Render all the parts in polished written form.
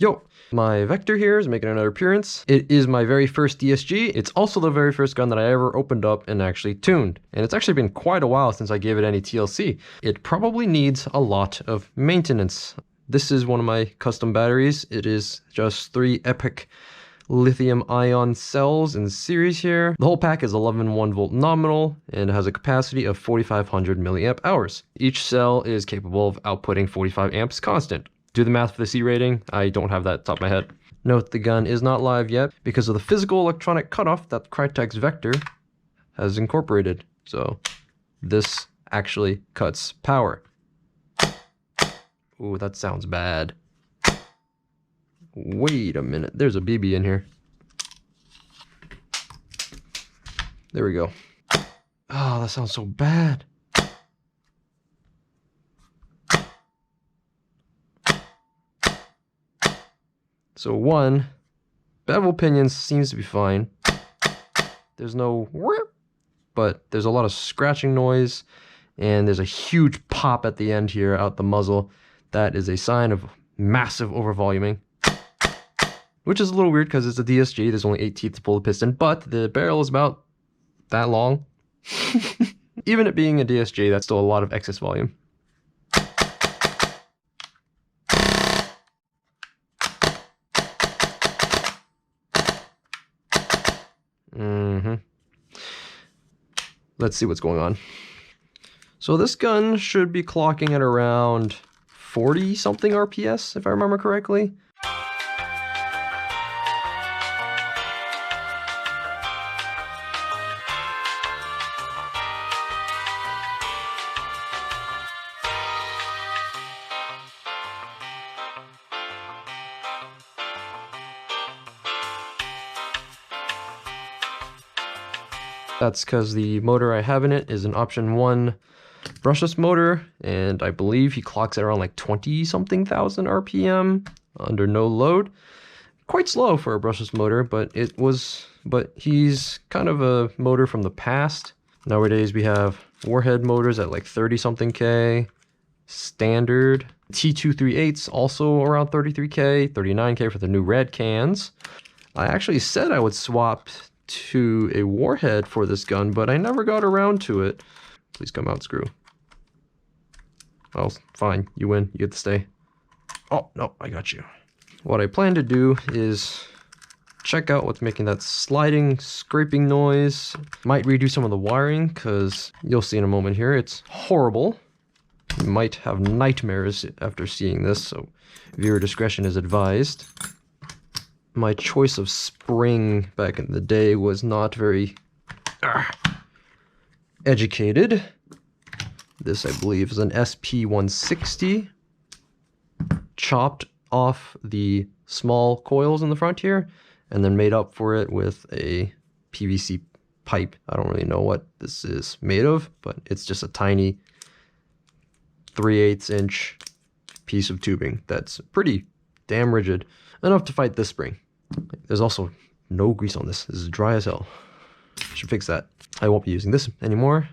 Yo, my Vector here is making another appearance. It is my very first DSG. It's also the very first gun that I ever opened up and actually tuned. And it's actually been quite a while since I gave it any TLC. It probably needs a lot of maintenance. This is one of my custom batteries. It is just 3 Epic lithium-ion cells in series here. The whole pack is 11 1-volt nominal and has a capacity of 4,500 milliamp hours. Each cell is capable of outputting 45 amps constant. Do the math for the C rating. I don't have that top of my head. Note the gun is not live yet because of the physical electronic cutoff that Crytek's Vector has incorporated. So this actually cuts power. Ooh, that sounds bad. Wait a minute. There's a BB in here. There we go. Oh, that sounds so bad. So one, bevel pinion seems to be fine. There's no whip, but there's a lot of scratching noise, and there's a huge pop at the end here out the muzzle. That is a sign of massive overvoluming, which is a little weird because it's a DSG. There's only 8 teeth to pull the piston, but the barrel is about that long. Even it being a DSG, that's still a lot of excess volume. Let's see what's going on. So this gun should be clocking at around 40 something RPS, if I remember correctly. That's because the motor I have in it is an option 1 brushless motor, and I believe he clocks at around like 20 something thousand RPM under no load. Quite slow for a brushless motor, but he's kind of a motor from the past. Nowadays we have warhead motors at like 30 something K, standard. T238s also around 33K, 39K for the new red cans. I actually said I would swap to a warhead for this gun, but I never got around to it. Please come out, screw. Well, fine, you win, you get to stay. Oh, no, I got you. What I plan to do is check out what's making that sliding, scraping noise. Might redo some of the wiring, because you'll see in a moment here, it's horrible. You might have nightmares after seeing this, so viewer discretion is advised. My choice of spring back in the day was not very educated. This, I believe, is an SP160. Chopped off the small coils in the front here, and then made up for it with a PVC pipe. I don't really know what this is made of, but it's just a tiny 3/8 inch piece of tubing that's pretty damn rigid, enough to fight this spring. There's also no grease on this. This is dry as hell. Should fix that. I won't be using this anymore.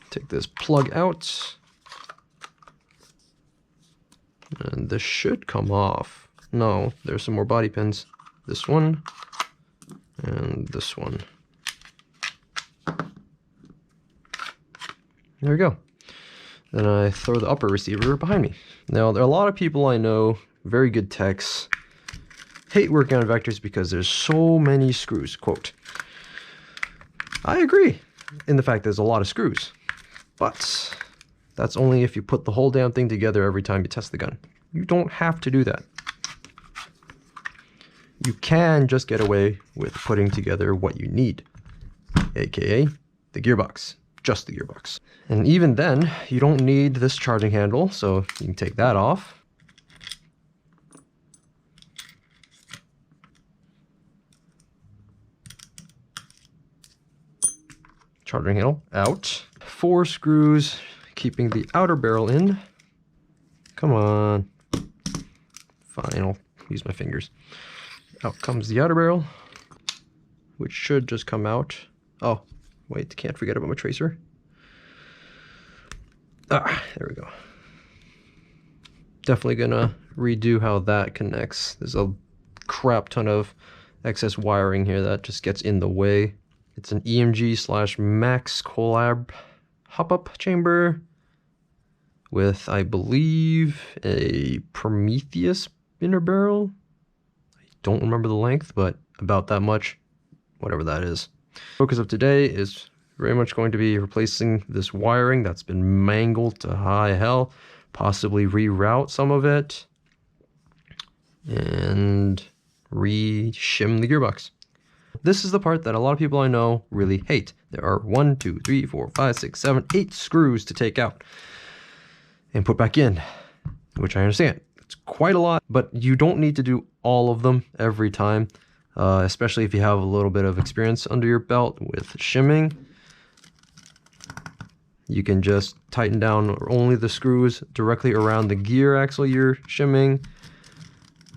Take this plug out. And this should come off. No, there's some more body pins. This one and this one. There we go. Then I throw the upper receiver behind me. Now, there are a lot of people I know, very good techs, hate working on vectors because there's so many screws, quote. I agree in the fact there's a lot of screws, but that's only if you put the whole damn thing together every time you test the gun. You don't have to do that. You can just get away with putting together what you need, aka the gearbox, just the gearbox. And even then, you don't need this charging handle, so you can take that off. Charging handle out. 4 screws keeping the outer barrel in. Come on. Fine, I'll use my fingers. Out comes the outer barrel, which should just come out. Oh, wait, can't forget about my tracer. Ah, there we go. Definitely gonna redo how that connects. There's a crap ton of excess wiring here that just gets in the way. It's an EMG/Max Collab hop-up chamber with, I believe, a Prometheus inner barrel. I don't remember the length, but about that much, whatever that is. Focus of today is very much going to be replacing this wiring that's been mangled to high hell, possibly reroute some of it, and re-shim the gearbox. This is the part that a lot of people I know really hate. There are 1, 2, 3, 4, 5, 6, 7, 8 screws to take out and put back in, which I understand. It's quite a lot, but you don't need to do all of them every time, especially if you have a little bit of experience under your belt with shimming. You can just tighten down only the screws directly around the gear axle you're shimming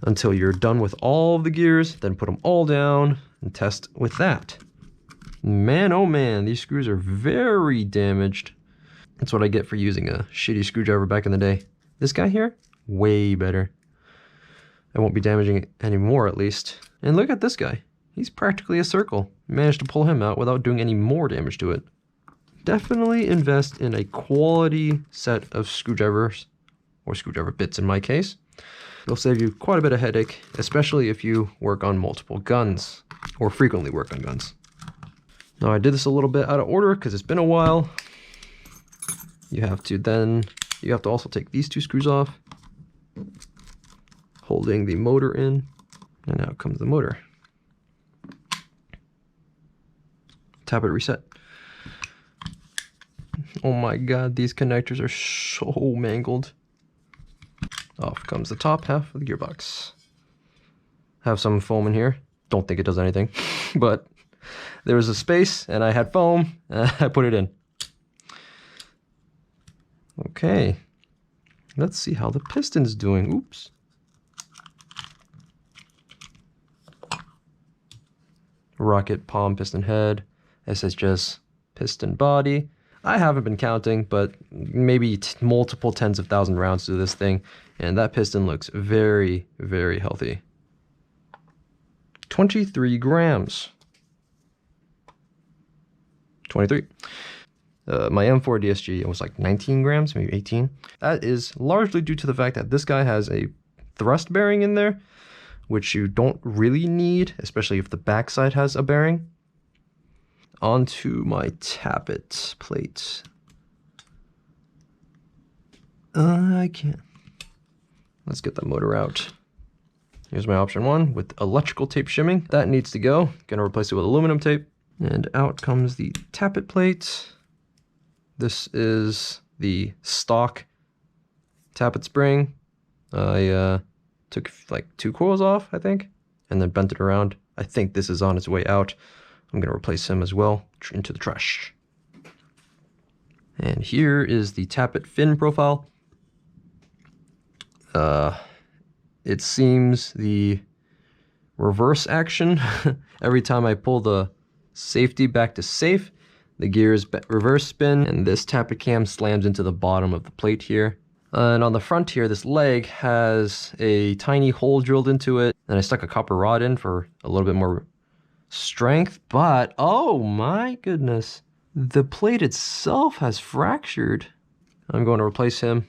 until you're done with all of the gears, then put them all down and test with that. Man, oh man, these screws are very damaged. That's what I get for using a shitty screwdriver back in the day. This guy here, way better. I won't be damaging it anymore, at least. And look at this guy. He's practically a circle. Managed to pull him out without doing any more damage to it. Definitely invest in a quality set of screwdrivers, or screwdriver bits in my case. It'll save you quite a bit of headache, especially if you work on multiple guns, or frequently work on guns. Now I did this a little bit out of order because it's been a while. You have to also take these two screws off, holding the motor in, and out comes the motor. Tappet reset. Oh my god, these connectors are so mangled. Off comes the top half of the gearbox. Have some foam in here. Don't think it does anything, but there was a space and I had foam and I put it in. Okay, let's see how the piston's doing. Oops. Rocket palm piston head, SHS piston body. I haven't been counting, but maybe multiple tens of thousand rounds to this thing, and that piston looks very, very healthy. 23 grams. 23. My M4 DSG was like 19 grams, maybe 18. That is largely due to the fact that this guy has a thrust bearing in there, which you don't really need, especially if the backside has a bearing. Onto my Tappet plate. I can't. Let's get the motor out. Here's my option 1 with electrical tape shimming. That needs to go. Gonna replace it with aluminum tape. And out comes the Tappet plate. This is the stock Tappet spring. I took like 2 coils off, I think, and then bent it around. I think this is on its way out. I'm going to replace him as well into the trash. And here is the Tappet fin profile. It seems the reverse action. Every time I pull the safety back to safe, the gears reverse spin, and this Tappet cam slams into the bottom of the plate here. And on the front here, this leg has a tiny hole drilled into it, and I stuck a copper rod in for a little bit more strength, but oh my goodness, the plate itself has fractured. I'm going to replace him.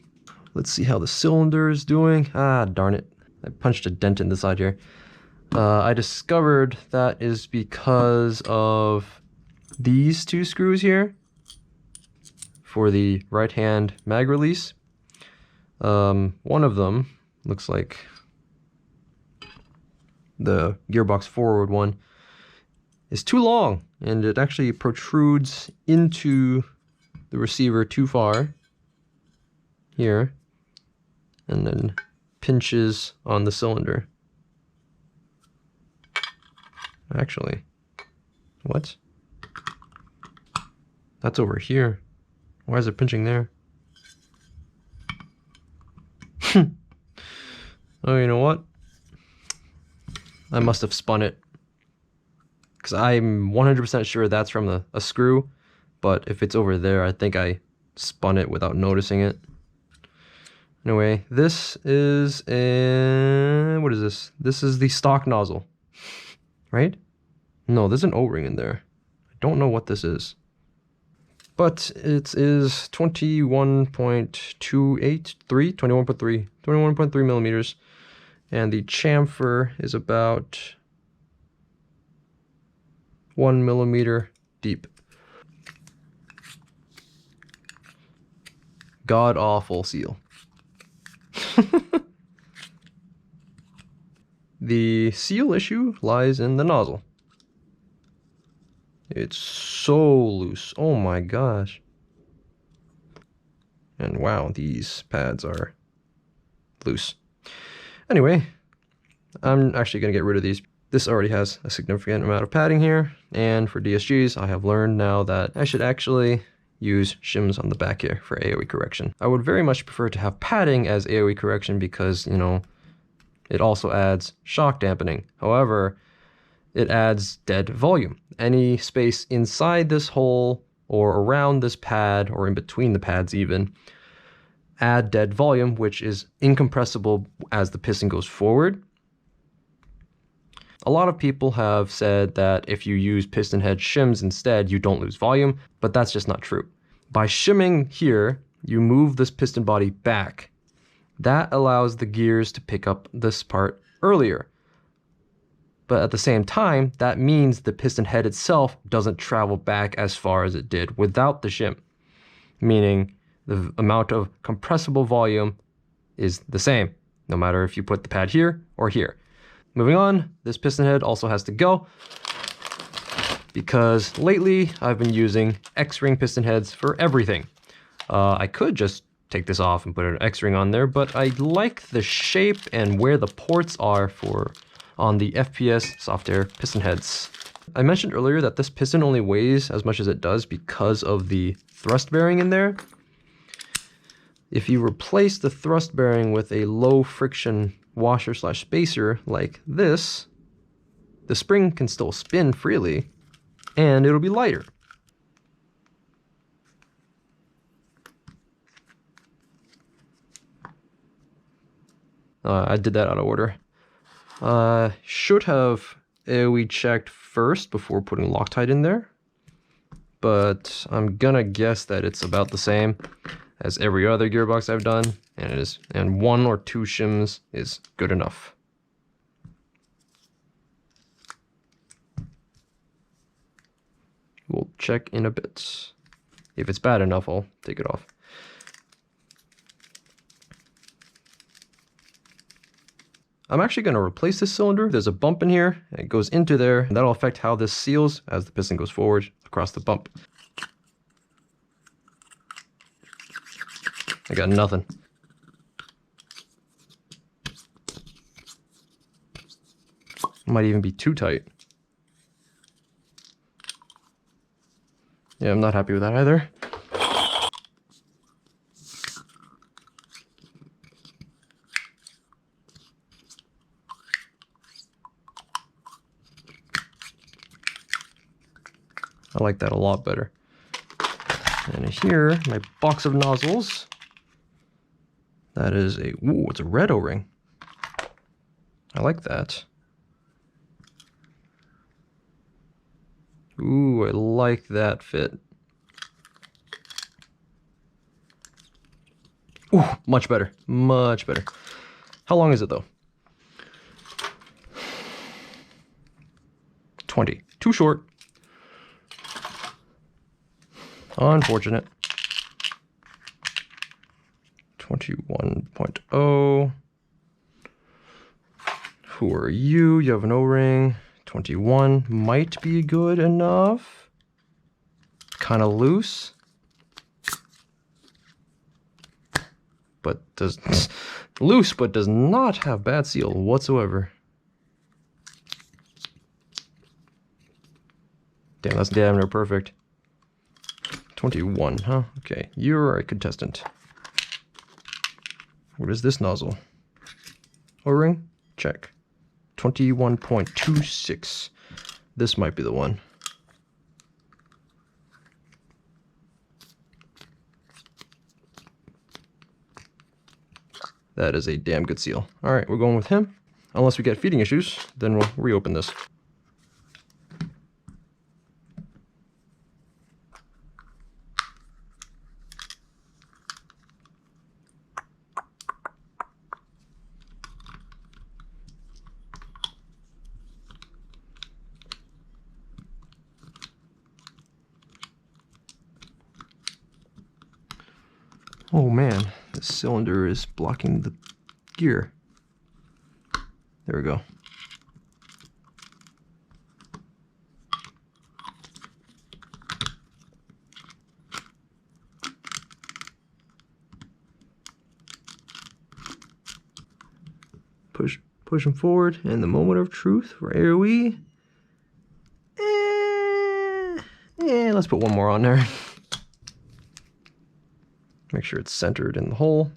Let's see how the cylinder is doing. Ah, darn it. I punched a dent in the side here. I discovered that is because of these 2 screws here for the right hand mag release. One of them looks like the gearbox forward one is too long, and it actually protrudes into the receiver too far here and then pinches on the cylinder. Actually, what? That's over here. Why is it pinching there? Oh, you know what? I must have spun it. Because I'm 100% sure that's from a screw. But if it's over there, I think I spun it without noticing it. Anyway, this is what is this? This is the stock nozzle, right? No, there's an O-ring in there. I don't know what this is. But it is 21.3 millimeters. And the chamfer is about 1 millimeter deep. God awful seal. The seal issue lies in the nozzle. It's so loose. Oh my gosh. And wow, these pads are loose. Anyway, I'm actually going to get rid of these. This already has a significant amount of padding here. And for DSGs, I have learned now that I should actually use shims on the back here for AOE correction. I would very much prefer to have padding as AOE correction because, you know, it also adds shock dampening. However, it adds dead volume. Any space inside this hole or around this pad or in between the pads even, add dead volume, which is incompressible as the piston goes forward. A lot of people have said that if you use piston head shims instead, you don't lose volume, but that's just not true. By shimming here, you move this piston body back. That allows the gears to pick up this part earlier. But at the same time, that means the piston head itself doesn't travel back as far as it did without the shim, meaning the amount of compressible volume is the same, no matter if you put the pad here or here. Moving on, this piston head also has to go because lately I've been using X-ring piston heads for everything. I could just take this off and put an X-ring on there, but I like the shape and where the ports are on the FPS soft air piston heads. I mentioned earlier that this piston only weighs as much as it does because of the thrust bearing in there. If you replace the thrust bearing with a low friction washer / spacer like this, the spring can still spin freely and it'll be lighter. I did that out of order. Should have AOE checked first before putting Loctite in there, but I'm gonna guess that it's about the same as every other gearbox I've done, and 1 or 2 shims is good enough. We'll check in a bit. If it's bad enough, I'll take it off. I'm actually going to replace this cylinder. There's a bump in here, and it goes into there, and that'll affect how this seals as the piston goes forward across the bump. I got nothing. Might even be too tight. Yeah, I'm not happy with that either. I like that a lot better. And here, my box of nozzles. That is ooh, it's a red O-ring. I like that. Ooh, I like that fit. Ooh, much better, much better. How long is it though? 20, too short. Unfortunate. 21.0. Who are you? You have an O-ring. 21 might be good enough. Kind of loose. But loose, but does not have bad seal whatsoever. Damn, that's damn near perfect. 21, huh? Okay, you're a contestant. What is this nozzle? O-ring? Check. 21.26. This might be the one. That is a damn good seal. All right, we're going with him. Unless we get feeding issues, then we'll reopen this. Oh man, this cylinder is blocking the gear. There we go. Push them forward, and the moment of truth, where are we? Let's put one more on there. Make sure it's centered in the hole.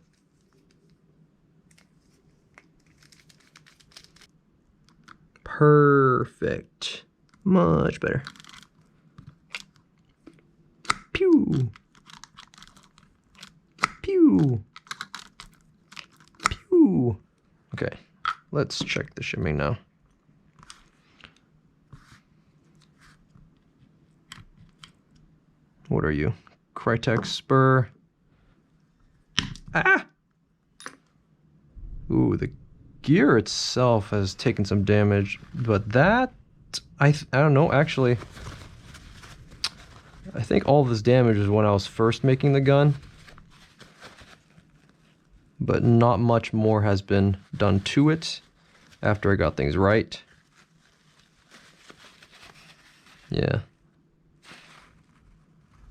Perfect. Much better. Pew. Pew. Pew. Okay, let's check the shimming now. What are you? Crytek spur. Ah! Ooh, the gear itself has taken some damage, but that, I don't know, actually. I think all this damage is when I was first making the gun. But not much more has been done to it after I got things right. Yeah.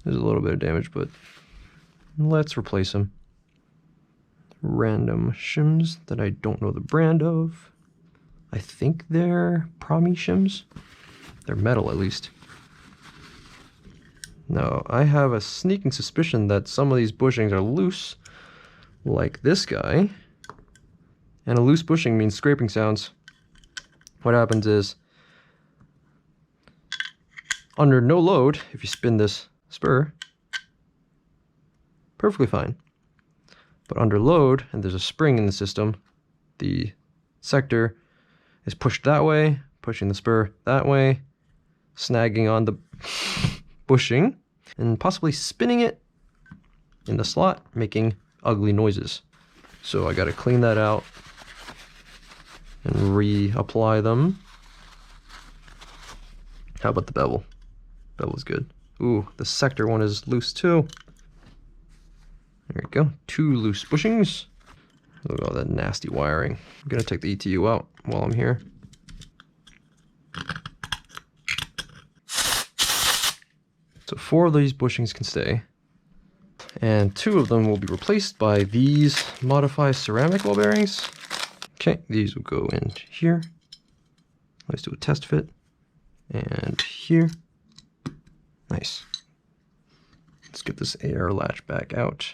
There's a little bit of damage, but let's replace them. Random shims that I don't know the brand of. I think they're Promi shims. They're metal, at least. Now, I have a sneaking suspicion that some of these bushings are loose, like this guy. And a loose bushing means scraping sounds. What happens is, under no load, if you spin this spur, perfectly fine. But under load, and there's a spring in the system, the sector is pushed that way, pushing the spur that way, snagging on the bushing, and possibly spinning it in the slot, making ugly noises. So I gotta clean that out and reapply them. How about the bevel? Bevel's good. Ooh, the sector one is loose too. There we go, 2 loose bushings. Look at all that nasty wiring. I'm gonna take the ETU out while I'm here. So 4 of these bushings can stay, and 2 of them will be replaced by these modified ceramic ball bearings. Okay, these will go in here. Let's do a test fit. And here. Nice. Let's get this air latch back out.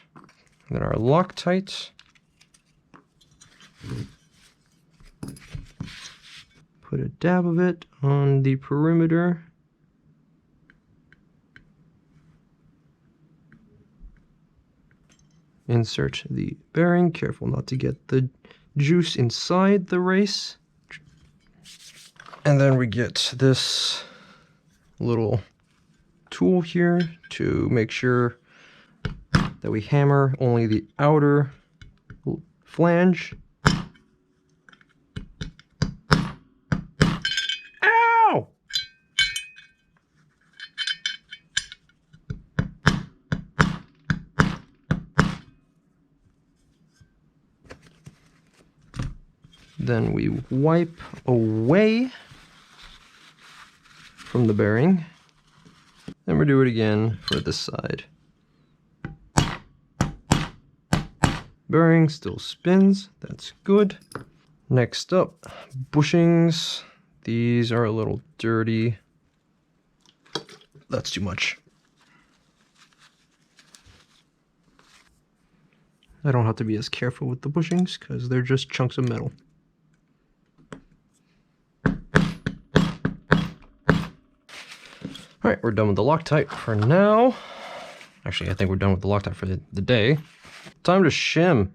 And then our Loctite. Put a dab of it on the perimeter. Insert the bearing. Careful not to get the juice inside the race. And then we get this little tool here to make sure that we hammer only the outer flange. Ow! Then we wipe away from the bearing. Then we do it again for this side. Bearing still spins, that's good. Next up, bushings. These are a little dirty. That's too much. I don't have to be as careful with the bushings because they're just chunks of metal. All right, we're done with the Loctite for now. Actually, I think we're done with the Loctite for the day. Time to shim.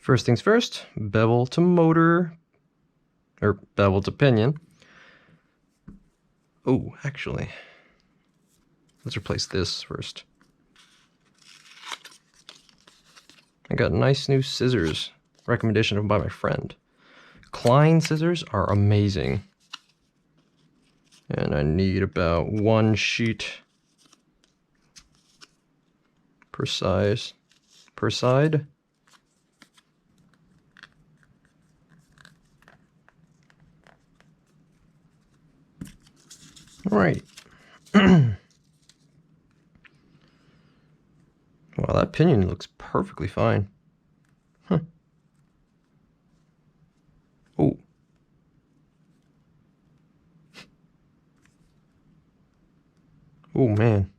First things first, bevel to motor, or bevel to pinion. Oh, actually, let's replace this first. I got nice new scissors, recommendation by my friend. Klein scissors are amazing. And I need about 1 sheet per side. All right. Wow, that pinion looks perfectly fine. Huh. Oh. Oh, man.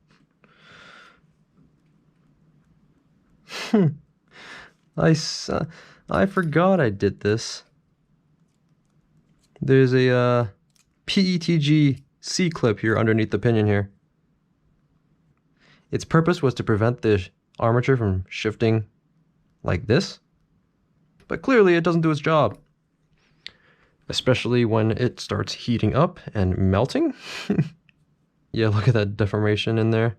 I forgot I did this. There's a PETG C-clip here underneath the pinion here. Its purpose was to prevent the armature from shifting like this, but clearly it doesn't do its job, especially when it starts heating up and melting. Yeah, look at that deformation in there.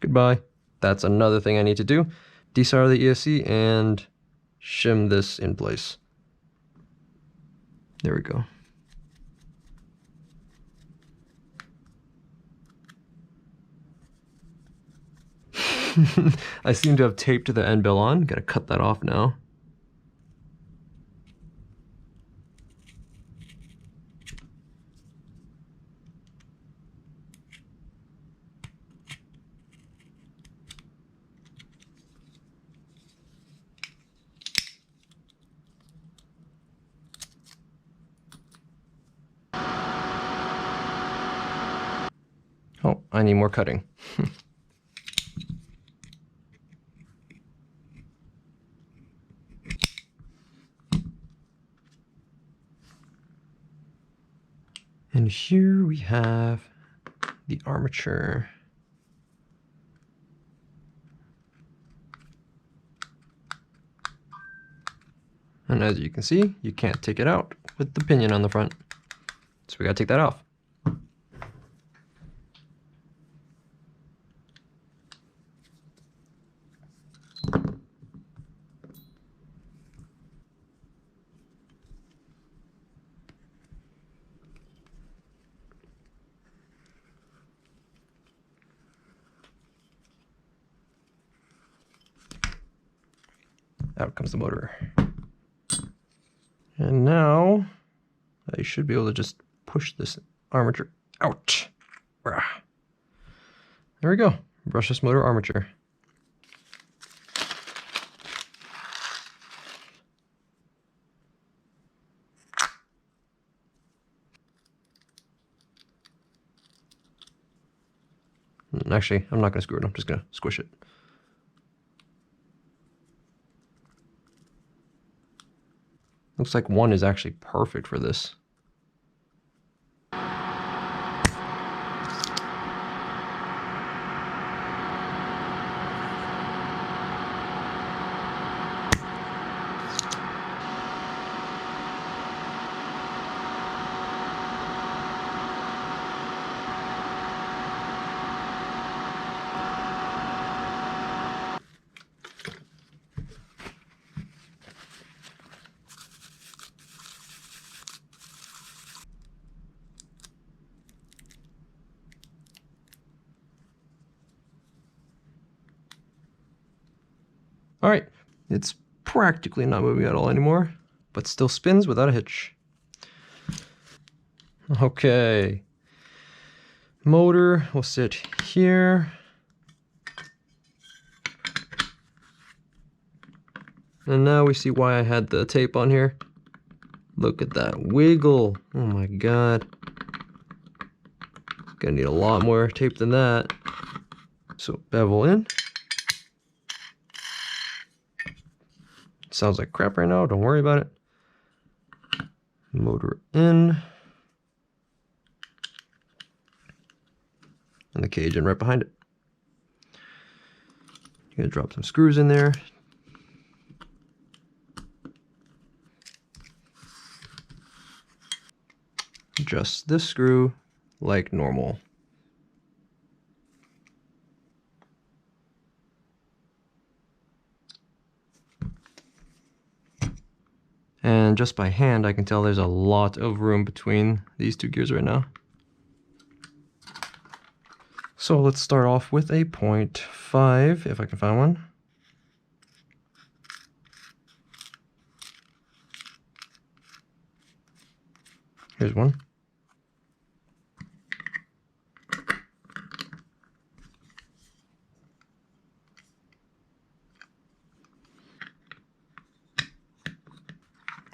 Goodbye. That's another thing I need to do. Desolder the ESC and shim this in place. There we go. I seem to have taped the end bill on. Gotta cut that off now. Oh, I need more cutting. And here we have the armature. And as you can see, you can't take it out with the pinion on the front. So we gotta take that off. Out comes the motor. And now I should be able to just push this armature out. There we go. Brushless motor armature. Actually, I'm not going to screw it. I'm just going to squish it. Looks like 1 is actually perfect for this. All right, it's practically not moving at all anymore, but still spins without a hitch. Okay, motor will sit here. And now we see why I had the tape on here. Look at that wiggle. Oh my God. Gonna need a lot more tape than that. So bevel in. Sounds like crap right now, don't worry about it. Motor in. And the cage in right behind it. You're gonna drop some screws in there. adjust this screw like normal. And just by hand, I can tell there's a lot of room between these two gears right now. So let's start off with a 0.5, if I can find one. Here's one.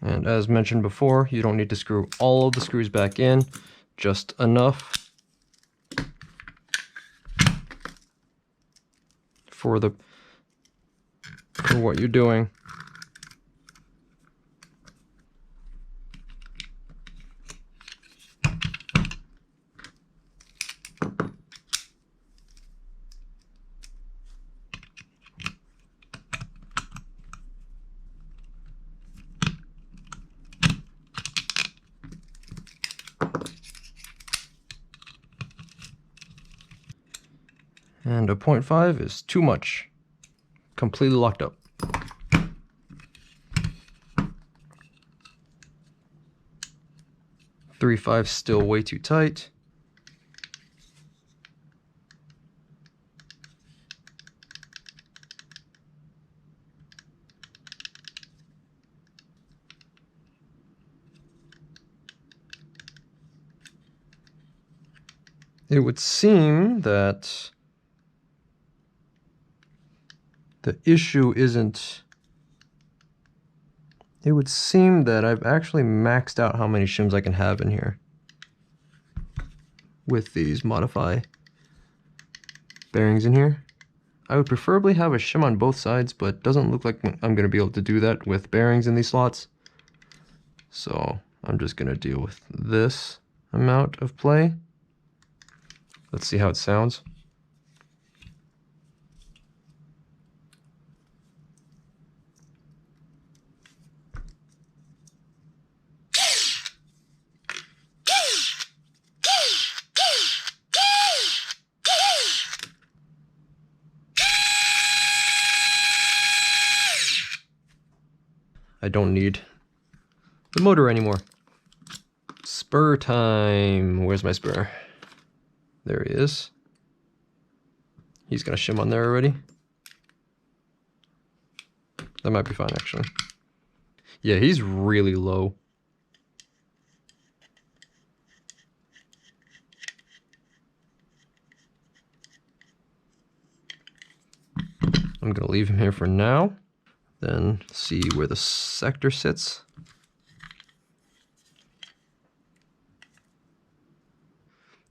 And as mentioned before, you don't need to screw all of the screws back in, just enough for what you're doing. And a 0.5 is too much. Completely locked up. .35 still way too tight. It would seem that the issue isn't... It would seem that I've actually maxed out how many shims I can have in here with these modify bearings in here. I would preferably have a shim on both sides, but it doesn't look like I'm going to be able to do that with bearings in these slots. So I'm just going to deal with this amount of play. Let's see how it sounds. I don't need the motor anymore. Spur time. Where's my spur? There he is. He's got a shim on there already. That might be fine, actually. Yeah, he's really low. I'm gonna leave him here for now. Then see where the sector sits.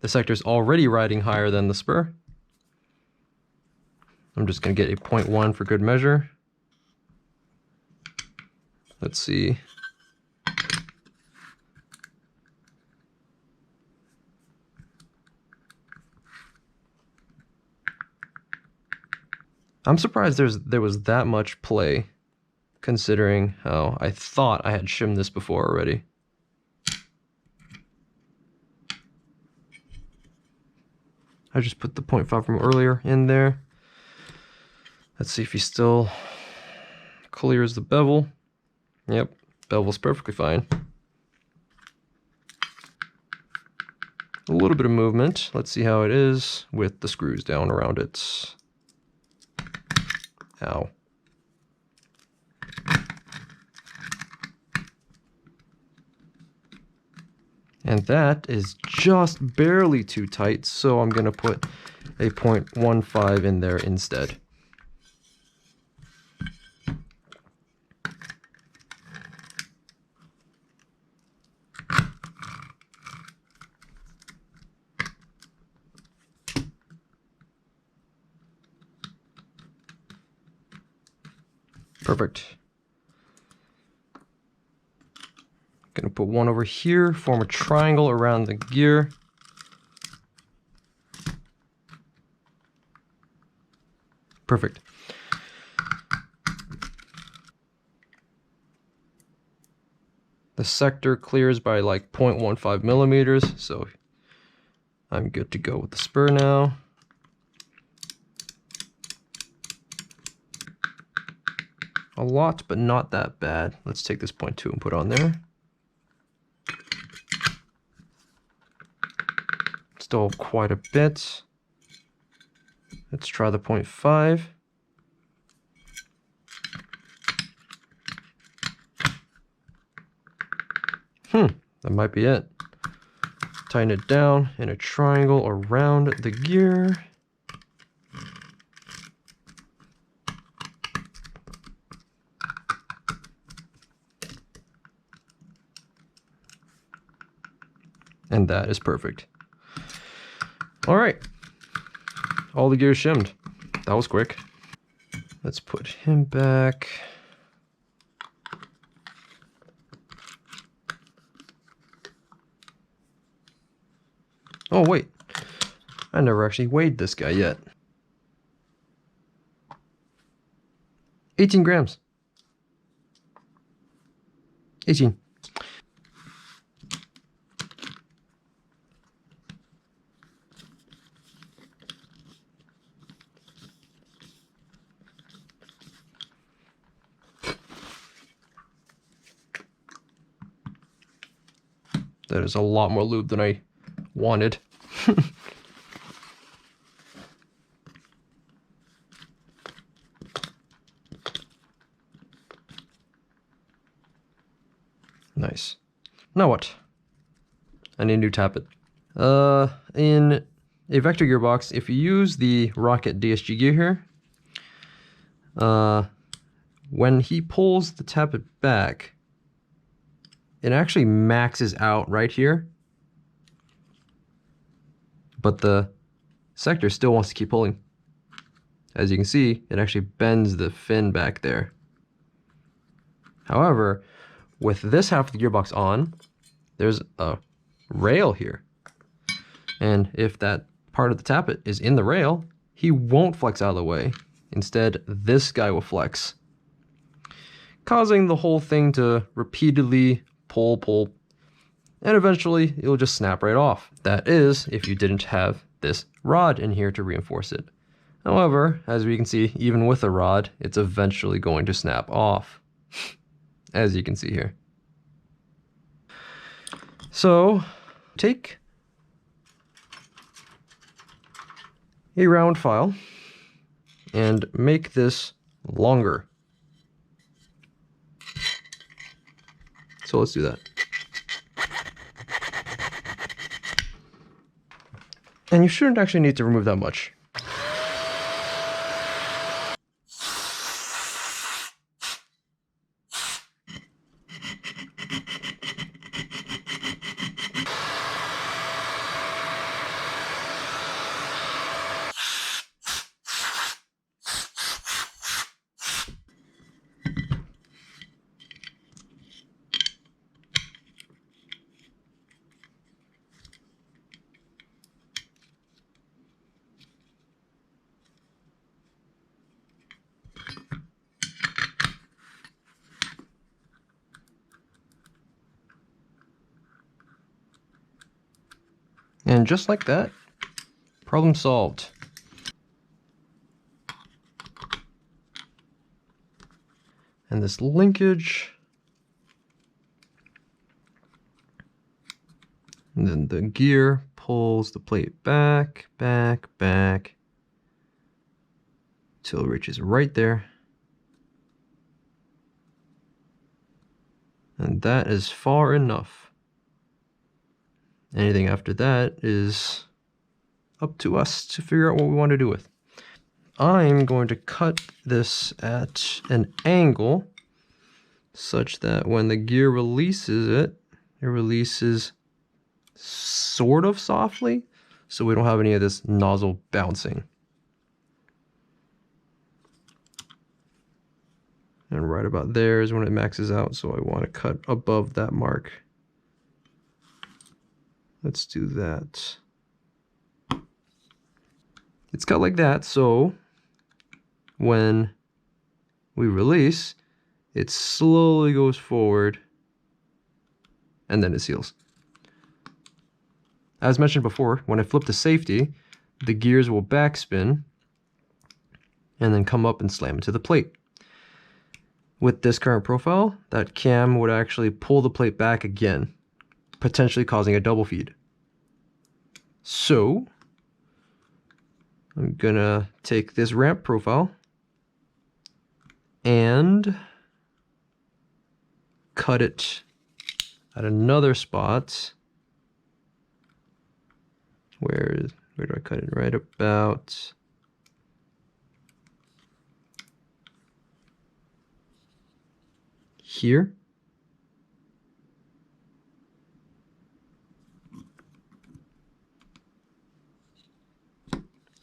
The sector's already riding higher than the spur. I'm just going to get a 0.1 for good measure. Let's see. I'm surprised there was that much play, considering how I thought I had shimmed this before already. I just put the 0.5 from earlier in there. Let's see if he still clears the bevel. Yep, bevel's perfectly fine. A little bit of movement. Let's see how it is with the screws down around it. Ow. And that is just barely too tight, so I'm going to put a 0.15 in there instead. Perfect. Gonna put one over here, form a triangle around the gear. Perfect. The sector clears by like 0.15 millimeters, so I'm good to go with the spur now. A lot, but not that bad. Let's take this 0.2 and put on there. Still quite a bit. Let's try the 0.5. That might be it. Tighten it down in a triangle around the gear. And that is perfect. All right, all the gears shimmed. That was quick. Let's put him back. Oh wait, I never actually weighed this guy yet. 18 grams. 18. That is a lot more lube than I wanted. Nice. Now what? I need a new Tappet. In a Vector gearbox, if you use the Rocket DSG gear here, when he pulls the Tappet back, it actually maxes out right here, but the sector still wants to keep pulling. As you can see, it actually bends the fin back there. However, with this half of the gearbox on, there's a rail here. And if that part of the Tappet is in the rail, he won't flex out of the way. Instead, this guy will flex, causing the whole thing to repeatedly pull, and eventually it'll just snap right off. That is, if you didn't have this rod in here to reinforce it. However, as we can see, even with a rod, it's eventually going to snap off, as you can see here. So, take a round file and make this longer. So let's do that. And you shouldn't actually need to remove that much. And just like that, problem solved. And this linkage, and then the gear pulls the plate back, till it reaches right there. And that is far enough. Anything after that is up to us to figure out what we want to do with. I'm going to cut this at an angle such that when the gear releases it, it releases sort of softly, so we don't have any of this nozzle bouncing. And right about there is when it maxes out, so I want to cut above that mark. Let's do that. It's cut like that, so when we release, it slowly goes forward and then it seals. As mentioned before, when I flip to safety, the gears will backspin and then come up and slam into the plate. With this current profile, that cam would actually pull the plate back again, potentially causing a double feed. So I'm gonna take this ramp profile and cut it at another spot. Where do I cut it? Right about here.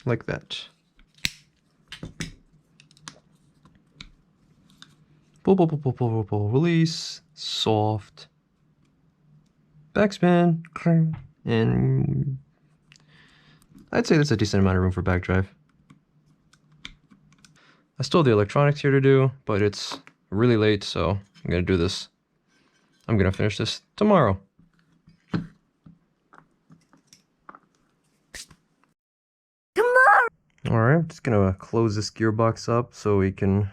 Like that. Pull, pull, pull, pull, pull, pull, pull, release, soft, backspin, and I'd say that's a decent amount of room for back drive. I still have the electronics here to do, but it's really late, so I'm gonna do this. I'm gonna finish this tomorrow. Alright, I'm just gonna close this gearbox up so we can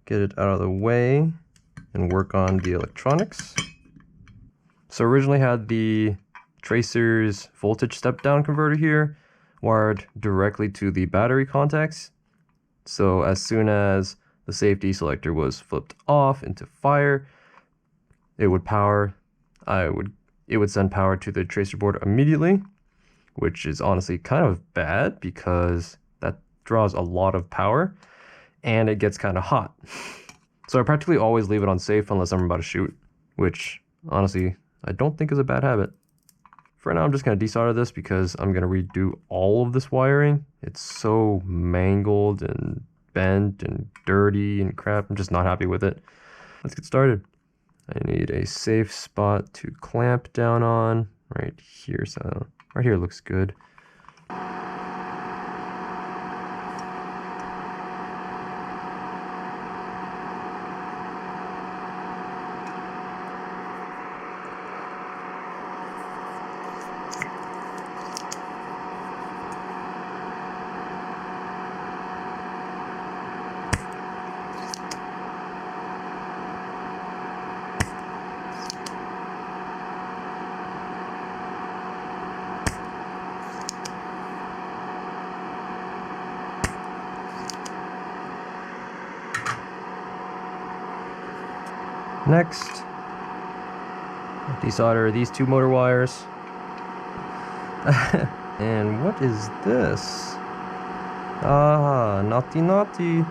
get it out of the way and work on the electronics. So originally had the tracer's voltage step down converter here wired directly to the battery contacts. So as soon as the safety selector was flipped off into fire, it would send power to the tracer board immediately, which is honestly kind of bad because that draws a lot of power and it gets kind of hot. So I practically always leave it on safe unless I'm about to shoot, which honestly I don't think is a bad habit. For now, I'm just going to desolder this because I'm going to redo all of this wiring. It's so mangled and bent and dirty and crap. I'm just not happy with it. Let's get started. I need a safe spot to clamp down on right here. So right here looks good. Next, desolder these two motor wires. And what is this? Ah, naughty naughty.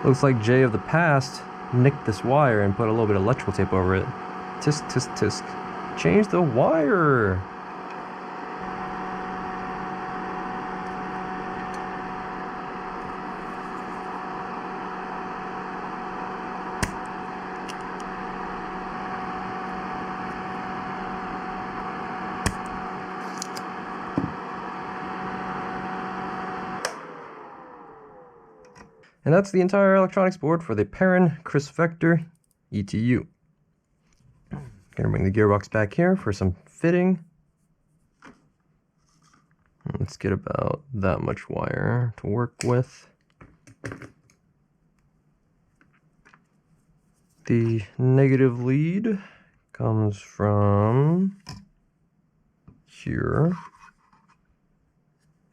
Looks like Jay of the past nicked this wire and put a little bit of electrical tape over it. Tisk, tisk, tisk. Change the wire! And that's the entire electronics board for the Perrin Chris Vector ETU. Gonna bring the gearbox back here for some fitting. Let's get about that much wire to work with. The negative lead comes from here,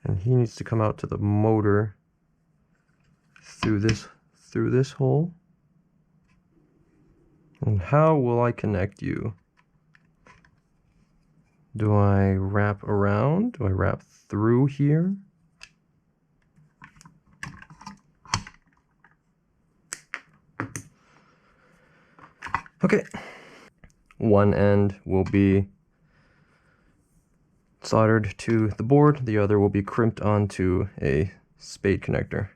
and he needs to come out to the motor through this hole. And how will I connect you? Do I wrap around? Do I wrap through here? Okay. One end will be soldered to the board, the other will be crimped onto a spade connector.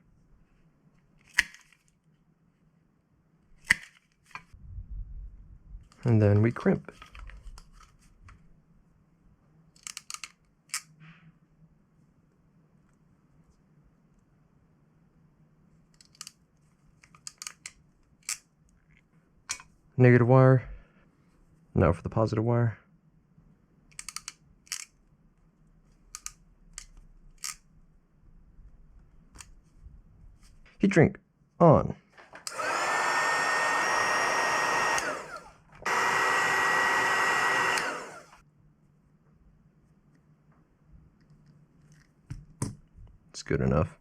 And then we crimp. Negative wire Now for the positive wire. Heat shrink on. It's good enough.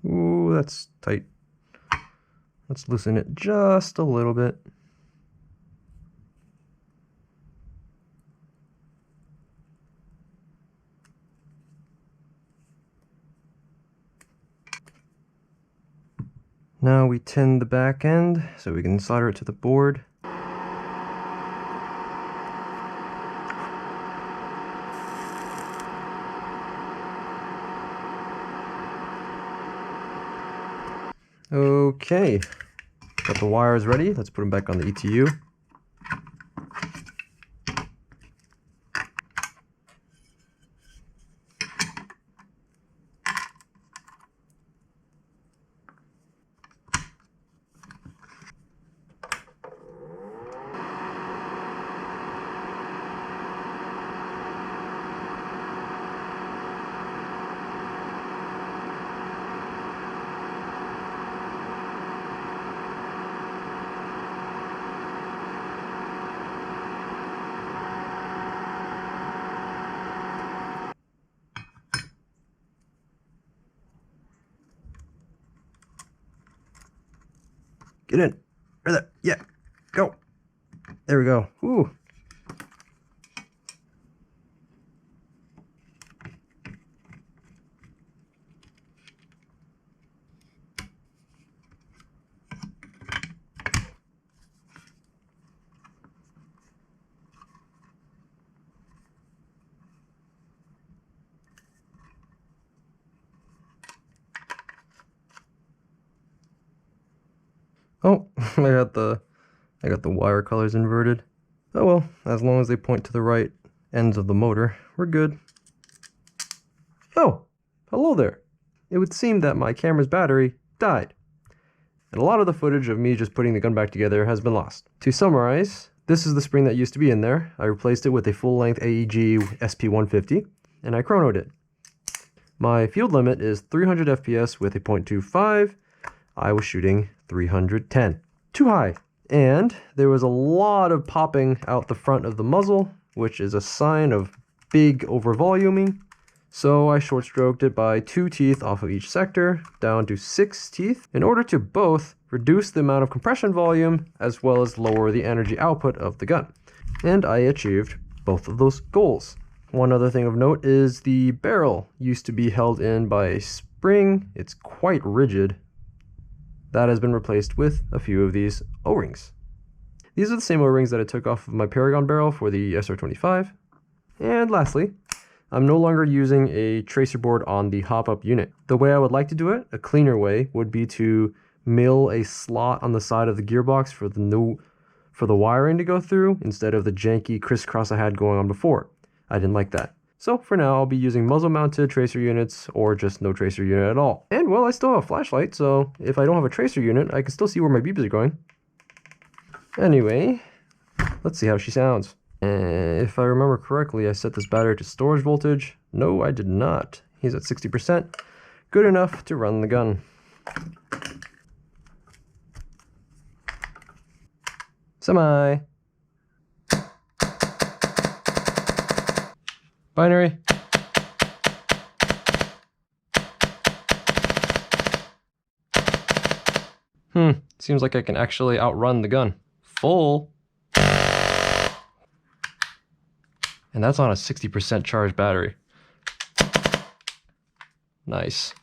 Ooh, that's tight. Let's loosen it just a little bit. Now we tin the back end so we can solder it to the board. Okay, got the wires ready. Let's put them back on the ETU. Get in. Right there. Yeah. Go. There we go. Ooh. Oh, I got the wire colors inverted. Oh well, as long as they point to the right ends of the motor, we're good. Oh, hello there. It would seem that my camera's battery died, and a lot of the footage of me just putting the gun back together has been lost. To summarize, this is the spring that used to be in there. I replaced it with a full-length AEG SP150, and I chronoed it. My field limit is 300 FPS with a .25. I was shooting 310. Too high. And there was a lot of popping out the front of the muzzle, which is a sign of big overvoluming. So I short stroked it by 2 teeth off of each sector, down to 6 teeth, in order to both reduce the amount of compression volume as well as lower the energy output of the gun. And I achieved both of those goals. One other thing of note is the barrel used to be held in by a spring. It's quite rigid. That has been replaced with a few of these O-rings. These are the same O-rings that I took off of my Paragon barrel for the SR25. And lastly, I'm no longer using a tracer board on the hop-up unit. The way I would like to do it, a cleaner way, would be to mill a slot on the side of the gearbox for the wiring to go through instead of the janky crisscross I had going on before. I didn't like that. So for now, I'll be using muzzle-mounted tracer units or just no tracer unit at all. And well, I still have a flashlight, so if I don't have a tracer unit, I can still see where my beepers are going. Anyway, let's see how she sounds. And if I remember correctly, I set this battery to storage voltage. No, I did not. He's at 60%. Good enough to run the gun. Semi. Binary. Seems like I can actually outrun the gun. Full. And that's on a 60% charged battery. Nice.